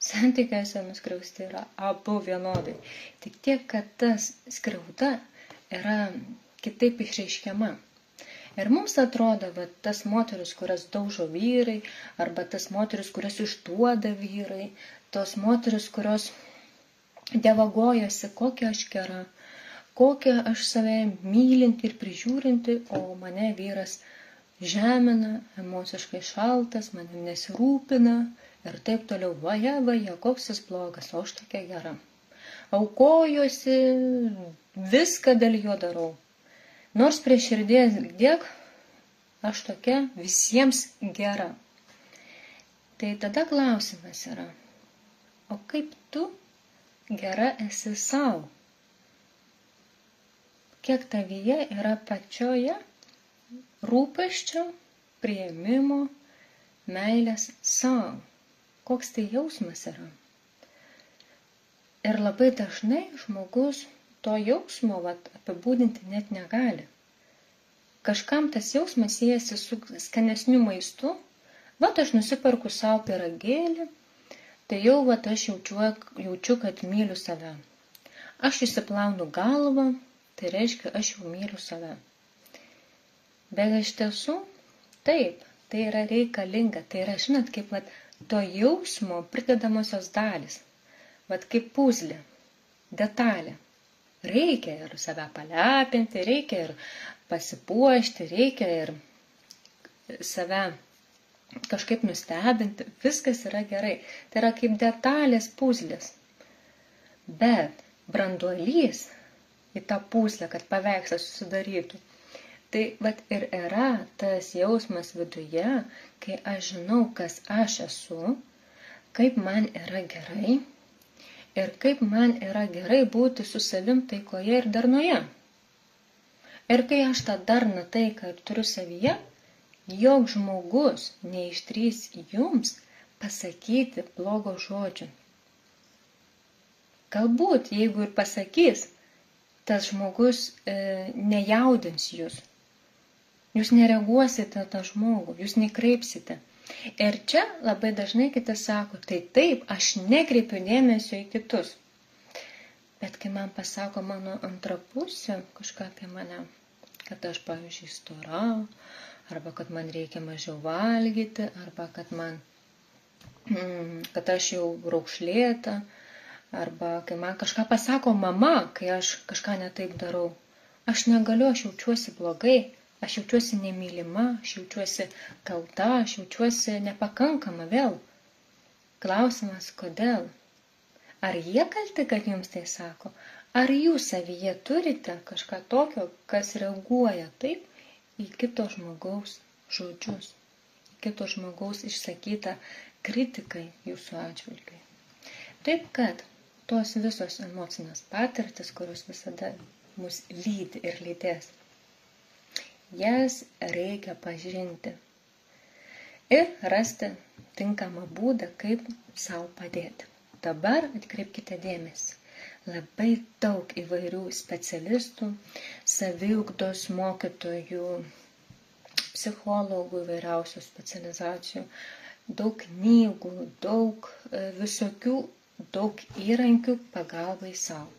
santykiuose nuskriausti yra abu vienodai. Tik tiek, kad tas skriauda yra kitaip išreiškiama. Ir mums atrodo, va, tas moteris, kurias daužo vyrai, arba tas moteris, kurias išduoda vyrai, tos moteris, kurios dievagojasi, kokia aš gera, kokia aš save mylinti ir prižiūrinti, o mane vyras žemina, emociškai šaltas, manim nesirūpina ir taip toliau. Vaja, koks jis blogas, o aš tokia gera. Aukojuosi, viską dėl jo darau. Nors prie širdies dėk, aš tokia visiems gera. Tai tada klausimas yra, o kaip tu gera esi sau? Kiek tavyje yra pačioje rūpesčio, priėmimo, meilės sau? Koks tai jausmas yra? Ir labai dažnai žmogus to jausmo apibūdinti net negali. Kažkam tas jausmas siejasi su skanesniu maistu. Aš nusiperku savo pyragėlį, tai jau aš jaučiu, kad myliu save. Aš išsiplaunu galvą, tai reiškia, aš jau myliu save. Bet iš tiesų, taip, tai yra reikalinga. Tai yra, žinot, kaip to jausmo pridedamosios dalys. Kaip puzlė, detalė. Reikia ir save palepinti, reikia ir pasipuošti, reikia ir save kažkaip nustebinti. Viskas yra gerai. Tai yra kaip detalės puzlės. Bet branduolys į tą puzlę, kad paveikslas susidarytų, tai ir yra tas jausmas viduje, kai aš žinau, kas aš esu, kaip man yra gerai, ir kaip man yra gerai būti su savim taikoje ir darnoje. Ir kai aš tą darną taiką turiu savyje, joks žmogus neišdrįs jums pasakyti blogo žodžio. Galbūt, jeigu ir pasakys, tas žmogus nejaudins jūs. Jūs nereaguosite tą žmogų, jūs nekreipsite. Ir čia labai dažnai kiti sako, tai taip, aš nekreipiu dėmesio į kitus. Bet kai man pasako mano antra pusė kažką apie mane, kad aš, pavyzdžiui, stora, arba kad man reikia mažiau valgyti, arba kad aš jau raukšlėta, arba kai man kažką pasako mama, kai aš kažką netaip darau, aš negaliu, aš jaučiuosi blogai, aš jaučiuosi nemylima, aš jaučiuosi kalta, aš jaučiuosi nepakankama vėl. Klausimas, kodėl? Ar jie kalti, kad jums tai sako? Ar jūs savyje turite kažką tokio, kas reaguoja taip į kito žmogaus žodžius, kito žmogaus išsakytą kritikai jūsų atžvilgiui? Taip kad tos visos emocinės patirtis, kurios visada mus lydi ir lydės, jas reikia pažinti ir rasti tinkamą būdą, kaip savo padėti. Dabar atkreipkite dėmesį. Labai daug įvairių specialistų, saviugdos mokytojų, psichologų įvairiausių specializacijų, daug knygų, daug visokių, daug įrankių pagalbai savo.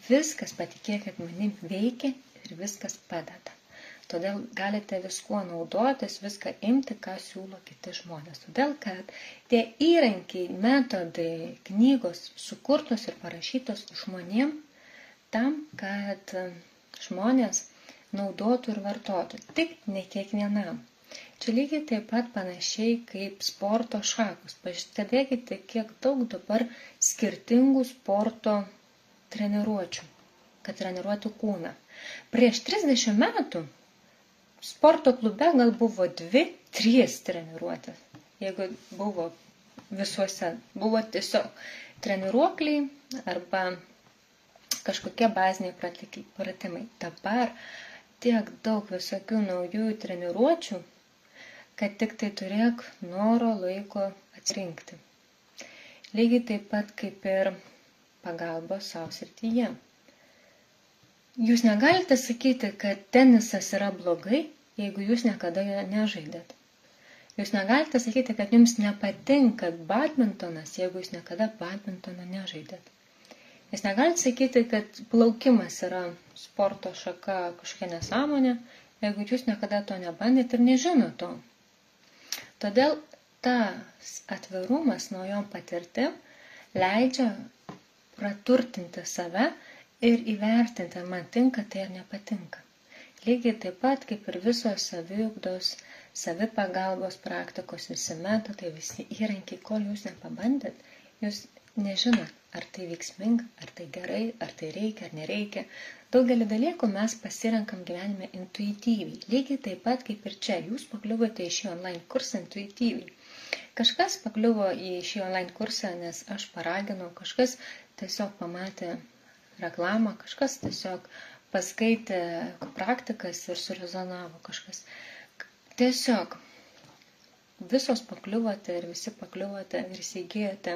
Viskas, patikėkit manim, veikia ir viskas padeda. Todėl galite viskuo naudotis, viską imti, ką siūlo kiti žmonės. Todėl, kad tie įrankiai, metodai, knygos sukurtos ir parašytos žmonėm tam, kad žmonės naudotų ir vartotų. Tik ne kiekvienam. Čia lygiai taip pat panašiai kaip sporto šakos. Pastebėkite, kiek daug dabar skirtingų sporto treniruočių, kad treniruotų kūną. Prieš 30 metų sporto klube gal buvo 2-3 treniruotės. Jeigu buvo visuose, buvo tiesiog treniruokliai arba kažkokie baziniai pratimai. Dabar tiek daug visokių naujų treniruočių, kad tik tai turėk noro laiko atsirinkti. Lygiai taip pat kaip ir pagalbos savo srityje. Jūs negalite sakyti, kad tenisas yra blogai, jeigu jūs niekada jo nežaidėt. Jūs negalite sakyti, kad jums nepatinka badmintonas, jeigu jūs niekada badmintoną nežaidėt. Jūs negalite sakyti, kad plaukimas yra sporto šaka kažkokia nesąmonė, jeigu jūs niekada to nebandėt ir nežinot to. Todėl tas atvirumas naujom patirtim leidžia praturtinti save ir įvertinti, ar man tinka tai ar nepatinka. Lygiai taip pat kaip ir visos saviugdos, savipagalbos praktikos, visi metodai, visi įrankiai, kol jūs nepabandėt, jūs nežinot, ar tai veiksminga, ar tai gerai, ar tai reikia, ar nereikia. Daugelį dalykų mes pasirenkam gyvenime intuityviai. Lygiai taip pat kaip ir čia, jūs pakliuvote į šį online kursą intuityviai. Kažkas pakliuvo į šį online kursą, nes aš paraginau, kažkas tiesiog pamatė reklamą, kažkas tiesiog paskaitė praktikas ir surezonavo kažkas. Tiesiog visos pakliuvote ir visi pakliuvote ir įsigijote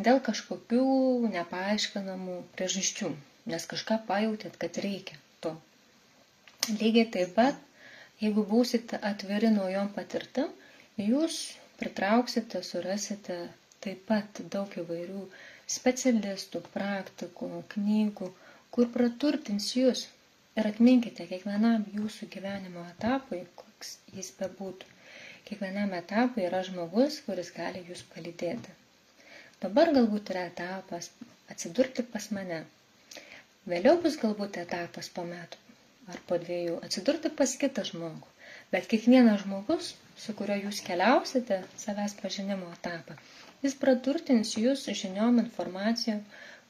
dėl kažkokių nepaaiškinamų priežasčių, nes kažką pajautėt, kad reikia to. Lygiai taip pat, jeigu būsite atviri naujom patirtim, jūs pritrauksite, surasite taip pat daug įvairių specialistų, praktikų, knygų, kur praturtins jūs. Ir atminkite, kiekvienam jūsų gyvenimo etapui, koks jis bebūtų, kiekvienam etapui yra žmogus, kuris gali jūs palydėti. Dabar galbūt yra etapas atsidurti pas mane. Vėliau bus galbūt etapas po metų ar po 2 atsidurti pas kitą žmogų. Bet kiekvienas žmogus, su kuriuo jūs keliausite savęs pažinimo etapą, jis praturtins jūs žiniom, informacijom,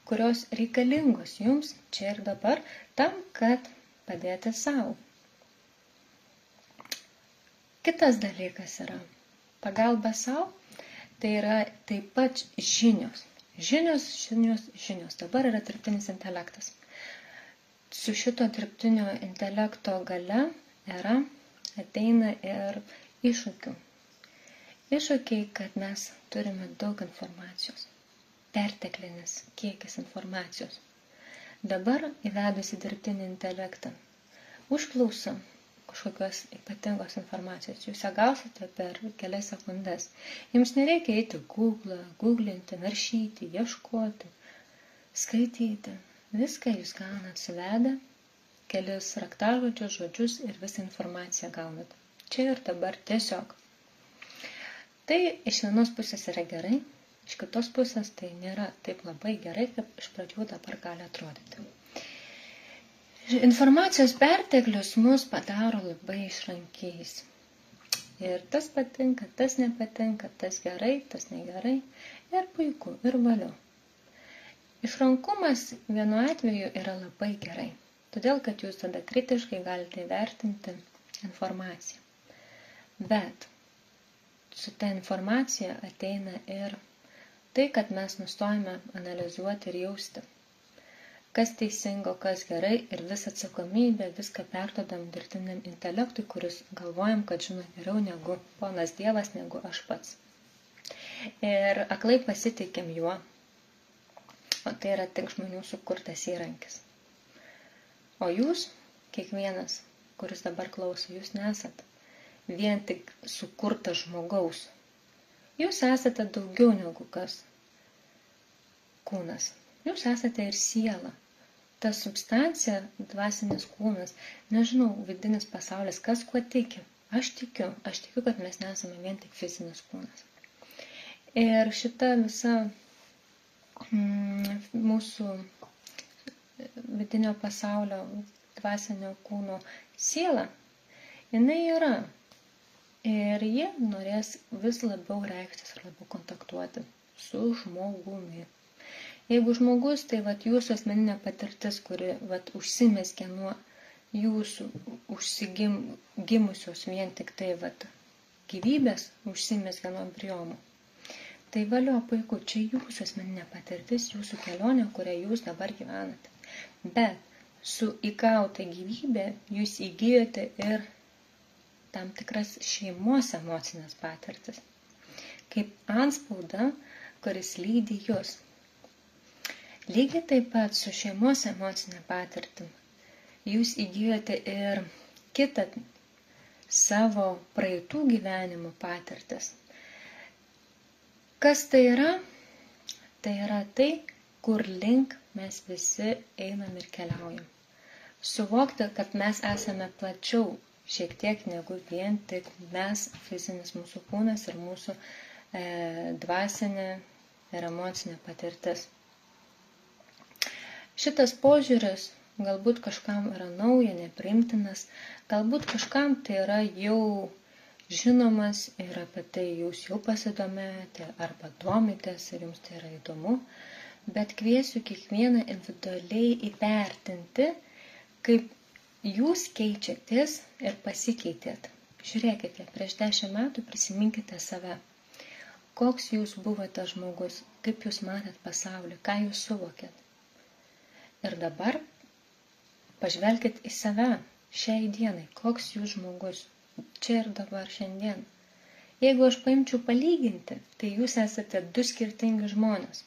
kurios reikalingos jums čia ir dabar, tam, kad padėti savo. Kitas dalykas yra pagalba savo, tai yra taip pat žinios. Žinios. Dabar yra dirbtinis intelektas. Su šito dirbtinio intelekto gale ateina ir iššūkių. Iššūkiai, kad mes turime daug informacijos. perteklinis kiekis informacijos. Dabar įvedusi dirbtinį intelektą, užklausa kažkokios ypatingos informacijos, jūs ją gausite per kelias sekundes. Jums nereikia eiti googlinti, naršyti, ieškoti, skaityti. Viską jūs gaunat suvedę, kelis raktažodžius, žodžius ir visą informaciją gaunat. Čia ir dabar tiesiog. Tai iš vienos pusės yra gerai, iš kitos pusės tai nėra taip labai gerai, kaip iš pradžių dabar gali atrodyti. Informacijos perteklius mus padaro labai išrankiais. Ir tas patinka, tas nepatinka, tas gerai, tas negerai. Ir puiku, ir valio. Išrankumas vienu atveju yra labai gerai. Todėl, kad jūs tada kritiškai galite įvertinti informaciją. Bet su ta informacija ateina ir tai, kad mes nustojame analizuoti ir jausti. Kas teisingo, kas gerai ir visą atsakomybę, viską perdodam dirbtiniam intelektui, kuris galvojam, kad žino geriau negu ponas Dievas, negu aš pats. Ir aklai pasitikėm juo, o tai yra tik žmonių sukurtas įrankis. O jūs, kiekvienas, kuris dabar klauso, jūs nesat vien tik sukurtas žmogaus. Jūs esate daugiau negu kas kūnas. Jūs esate ir siela. Ta substancija, dvasinis kūnas, nežinau, vidinis pasaulis, kas kuo tiki. Aš tikiu, kad mes nesame vien tik fizinis kūnas. Ir šita visa mūsų vidinio pasaulio dvasinio kūno siela, jinai yra. Ir jie norės vis labiau reikštis ir labiau kontaktuoti su žmogumi. Jeigu žmogus, tai jūsų asmeninė patirtis, kuri užsimezgė nuo jūsų užsigimusios vien tik tai gyvybės, užsimezgė nuo embriomų. Tai valio puiku, čia jūsų asmeninė patirtis, jūsų kelionė, kurią jūs dabar gyvenate. Bet su įgauta gyvybė jūs įgijote ir tam tikras šeimos emocinės patirtis. Kaip antspaudą, kuris lydi jūs. Lygiai taip pat su šeimos emocinė patirtim jūs įgijote ir kitą savo praeitų gyvenimų patirtis. Kas tai yra? Tai yra tai, kur link mes visi einam ir keliaujam. Suvokti, kad mes esame plačiau šiek tiek negu vien tik mes, fizinis mūsų kūnas ir mūsų dvasinė ir emocinė patirtis. Šitas požiūris galbūt kažkam yra nauja, nepriimtinas, galbūt kažkam tai yra jau žinomas ir apie tai jūs jau pasidomėjote arba domitės ir jums tai yra įdomu, bet kviesiu kiekvieną individualiai įvertinti, kaip jūs keičiatės ir pasikeitėt. Žiūrėkite, prieš 10 metų prisiminkite save. Koks jūs buvote žmogus, kaip jūs matėt pasaulį, ką jūs suvokėt. Ir dabar pažvelkit į save šiai dienai, koks jūs žmogus, čia ir dabar šiandien. Jeigu aš paimčiau palyginti, tai jūs esate 2 skirtingi žmonės.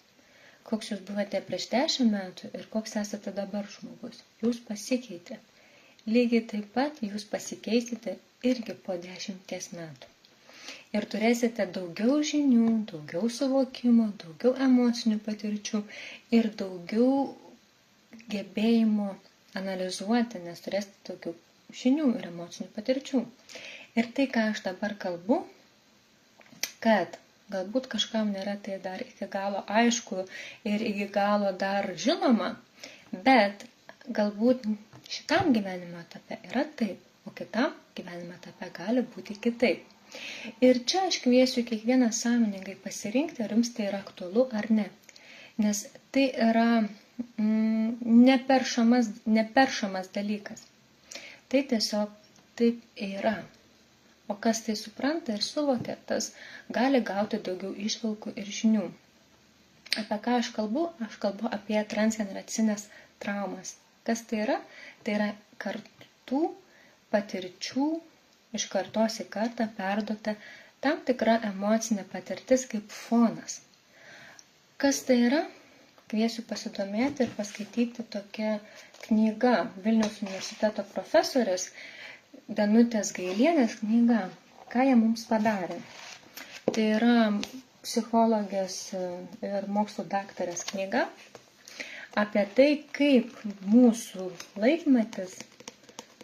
Koks jūs buvote prieš 10 metų ir koks esate dabar žmogus. Jūs pasikeitė. Lygiai taip pat jūs pasikeisite irgi po 10 metų. Ir turėsite daugiau žinių, daugiau suvokimo, daugiau emocinių patirčių ir daugiau gebėjimo analizuoti, nes turėsite daugiau žinių ir emocinių patirčių. Ir tai, ką aš dabar kalbu, kad galbūt kažkam nėra tai dar iki galo aišku ir iki galo dar žinoma, bet galbūt šitam gyvenimo etape yra taip, o kitam gyvenimo etape gali būti kitaip. Ir čia aš kviesiu kiekvieną sąmoningai pasirinkti, ar jums tai yra aktualu ar ne. Nes tai yra neperšamas dalykas. Tai tiesiog taip yra. O kas tai supranta ir suvokia, tas gali gauti daugiau įžvalgų ir žinių. Apie ką aš kalbu? Aš kalbu apie transgeneracinės traumas. Kas tai yra? Tai yra kartų patirčių iš kartos į kartą perduota tam tikra emocinė patirtis kaip fonas. Kas tai yra? Kviesiu pasidomėti ir paskaityti tokią knygą. Vilniaus universiteto profesorės Danutės Gailienės knyga. Ką jie mums padarė? Tai yra psichologės ir mokslo daktarės knyga apie tai, kaip mūsų laikmetis,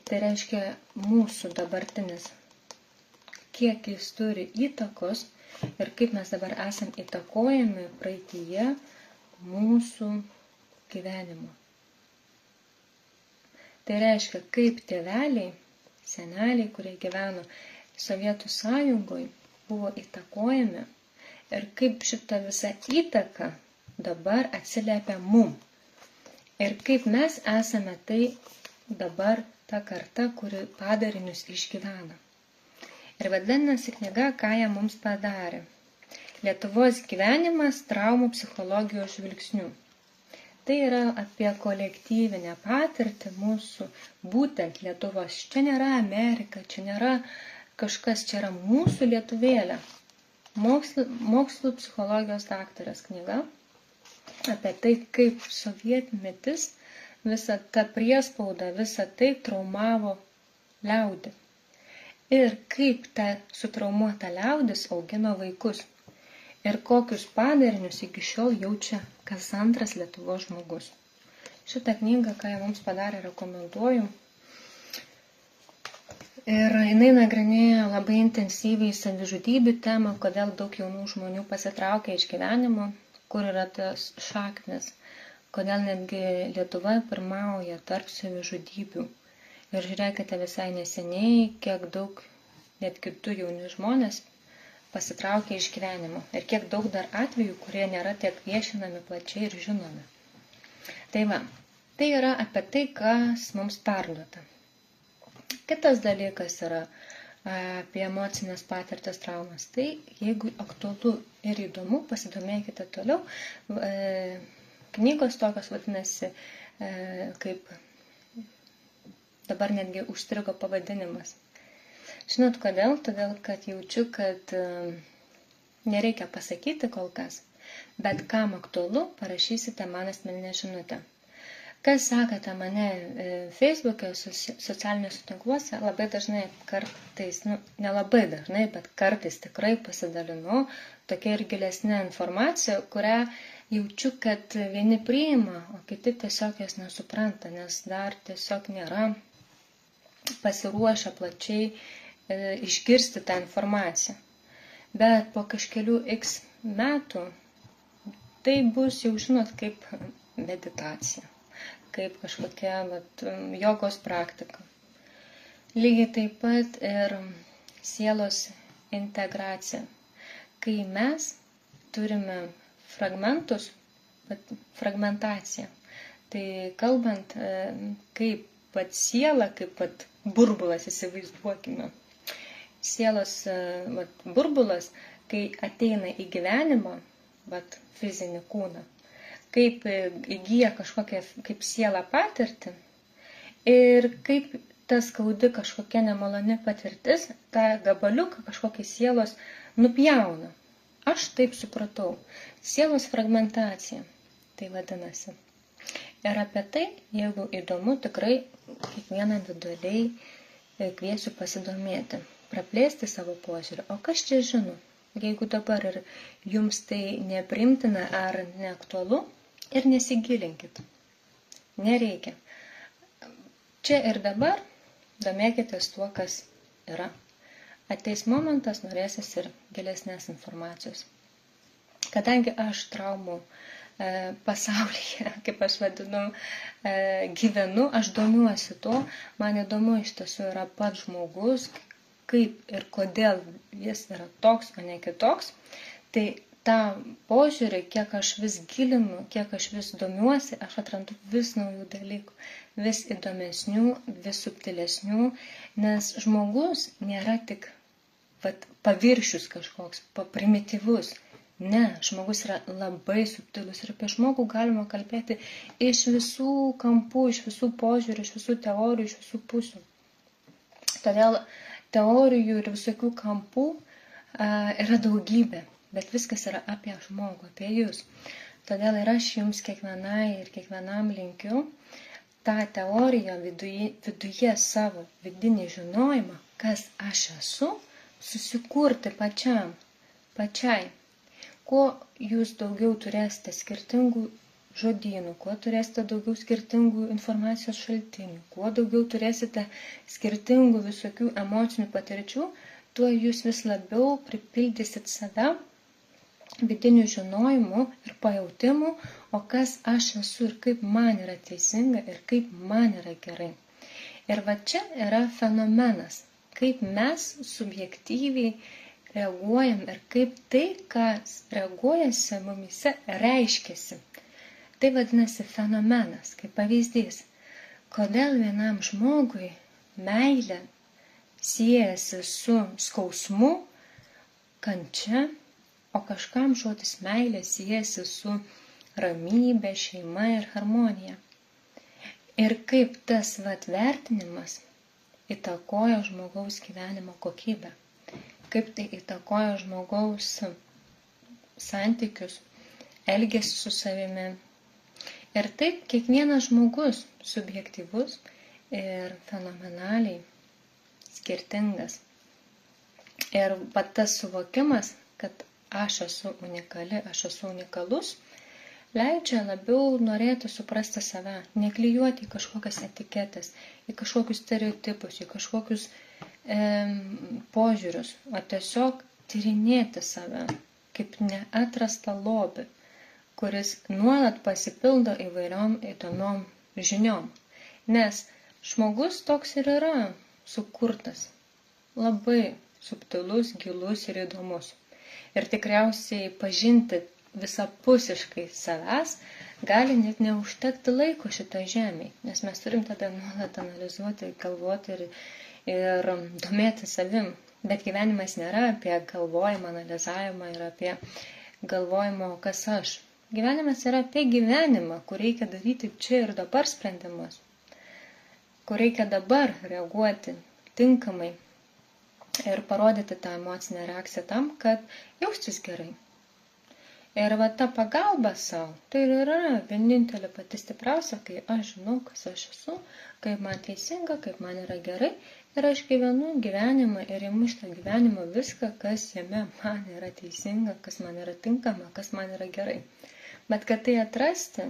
tai reiškia mūsų dabartinis, kiek jis turi įtakos ir kaip mes dabar esam įtakojami praeityje mūsų gyvenimo. Tai reiškia, kaip tėveliai, seneliai, kurie gyveno Sovietų Sąjungoje, buvo įtakojami ir kaip šita visa įtaka dabar atsiliepia mum. Ir kaip mes esame tai dabar ta karta, kuri padarinius išgyvena. Ir vadinasi knyga, ką jie mums padarė. Lietuvos gyvenimas traumų psichologijos žvilgsnių. Tai yra apie kolektyvinę patirtį mūsų, būtent Lietuvos. Čia nėra Amerika, čia nėra kažkas, čia yra mūsų lietuvėlė. Mokslo psichologijos daktarės knyga apie tai, kaip sovietmetis, visa ta priespauda, visa tai traumavo liaudį. Ir kaip ta sutraumuota liaudis augino vaikus. Ir kokius padarinius iki šiol jaučia kas antras Lietuvos žmogus. Šitą knygą, ką jie mums padarė, rekomenduoju. Ir jinai nagrinėja labai intensyviai savižudybių temą, kodėl daug jaunų žmonių pasitraukia iš gyvenimo, kur yra tas šaknis, kodėl netgi Lietuva pirmauja tarp savižudybių. Ir žiūrėkite visai neseniai, kiek daug netgi du jauni žmonės pasitraukia iš gyvenimo. Ir kiek daug dar atvejų, kurie nėra tiek viešinami plačiai ir žinomi. Tai va, tai yra apie tai, kas mums perduota. Kitas dalykas yra apie emocinės patirtas traumas. Tai jeigu aktualu ir įdomu, pasidomėkite toliau. Knygos tokios vadinasi, kaip dabar netgi užstrigo pavadinimas. Žinot kodėl? Todėl, kad jaučiu, kad nereikia pasakyti kol kas, bet kam aktualu, parašysite man asmeninę žinutę. Kas sekate mane Facebook'e, socialiniuose tinkluose, labai dažnai kartais, nelabai dažnai, bet kartais tikrai pasidalinu tokia ir gilesnė informacija, kurią jaučiu, kad vieni priima, o kiti tiesiog jas nesupranta, nes dar tiesiog nėra pasiruošę plačiai išgirsti tą informaciją. Bet po kažkelių x metų tai bus jau, žinot, kaip meditacija, kaip kažkokia jogos praktika. Lygiai taip pat ir sielos integracija. Kai mes turime fragmentus, fragmentaciją, tai kalbant kaip pat siela, kaip pat burbulas, įsivaizduokime. Sielos burbulas, kai ateina į gyvenimą, fizinį kūną, kaip įgyja kažkokią kaip sielą patirtį ir kaip tas skaudi kažkokia nemaloni patirtis, tą gabaliuką kažkokiai sielos nupjauna. Aš taip supratau. Sielos fragmentacija, tai vadinasi. Ir apie tai, jeigu įdomu, tikrai kiekvieną individualiai kviesiu pasidomėti, praplėsti savo požiūrį. O kas čia žino? Jeigu dabar ir jums tai neprimtina ar neaktualu, ir nesigilinkit. Nereikia. Čia ir dabar domėkitės tuo, kas yra. Ateis momentas, norėsis ir gilesnės informacijos. Kadangi aš traumų pasaulyje, kaip aš vadinu, gyvenu, aš domiuosi to, man įdomu iš tiesų yra pats žmogus, kaip ir kodėl jis yra toks, o ne kitoks. Tai tą požiūrį, kiek aš vis gilinu, kiek aš vis domiuosi, aš atrandu vis naujų dalykų, vis įdomesnių, vis subtilesnių, nes žmogus nėra tik paviršius kažkoks, primityvus. Ne, žmogus yra labai subtilus ir apie žmogų galima kalbėti iš visų kampų, iš visų požiūrių, iš visų teorijų, iš visų pusių. Todėl teorijų ir visokių kampų yra daugybė, bet viskas yra apie žmogų, apie jūs. Todėl ir aš jums kiekvienai ir kiekvienam linkiu tą teoriją viduje savo vidinį žinojimą, kas aš esu, susikurti pačiai. Kuo jūs daugiau turėsite skirtingų žodynų, kuo turėsite daugiau skirtingų informacijos šaltinių, kuo daugiau turėsite skirtingų visokių emocinių patirčių, tuo jūs vis labiau pripildysit save vidinių žinojimų ir pajautimų, o kas aš esu ir kaip man yra teisinga ir kaip man yra gerai. Ir va čia yra fenomenas, kaip mes subjektyviai reaguojam ir kaip tai, kas reaguojasi mumise, reiškiasi. Tai vadinasi fenomenas, kaip pavyzdys. Kodėl vienam žmogui meilė siejasi su skausmu, kančia, o kažkam žodis meilė siejasi su ramybė, šeima ir harmonija. Ir kaip tas vertinimas įtakoja žmogaus gyvenimo kokybę, kaip tai įtakoja žmogaus santykius, elgesį su savimi. Ir taip kiekvienas žmogus subjektyvus ir fenomenaliai skirtingas. Ir tas suvokimas, kad aš esu unikali, aš esu unikalus, leidžia labiau norėti suprasti save, neklijuoti į kažkokias etiketės, į kažkokius stereotipus, į kažkokius požiūrius, o tiesiog tyrinėti save kaip neatrastą lobį, kuris nuolat pasipildo įvairiom įdomiom žiniom. Nes žmogus toks ir yra sukurtas, labai subtilus, gilus ir įdomus. Ir tikriausiai pažinti visapusiškai savęs gali net neužtekti laiko šitą žemėje, nes mes turim tada nuolat analizuoti, galvoti ir domėti savim. Bet gyvenimas nėra apie galvojimą, analizavimą ir apie galvojimo, kas aš. Gyvenimas yra apie gyvenimą, kur reikia daryti čia ir dabar sprendimus, kur reikia dabar reaguoti tinkamai ir parodyti tą emocinę reakciją tam, kad jaustis gerai. Ir ta pagalba savo, tai yra vienintelė pati stipriausia, kai aš žinau, kas aš esu, kaip man teisinga, kaip man yra gerai, ir aš gyvenu gyvenimą ir imu iš tą gyvenimą viską, kas jame man yra teisinga, kas man yra tinkama, kas man yra gerai. Bet kad tai atrasti,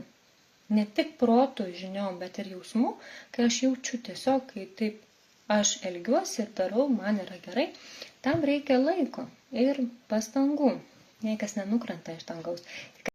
ne tik protų žiniom, bet ir jausmų, kai aš jaučiu tiesiog, kai taip aš elgiuosi ir darau, man yra gerai, tam reikia laiko ir pastangų. Niekas nenukrenta iš dangaus.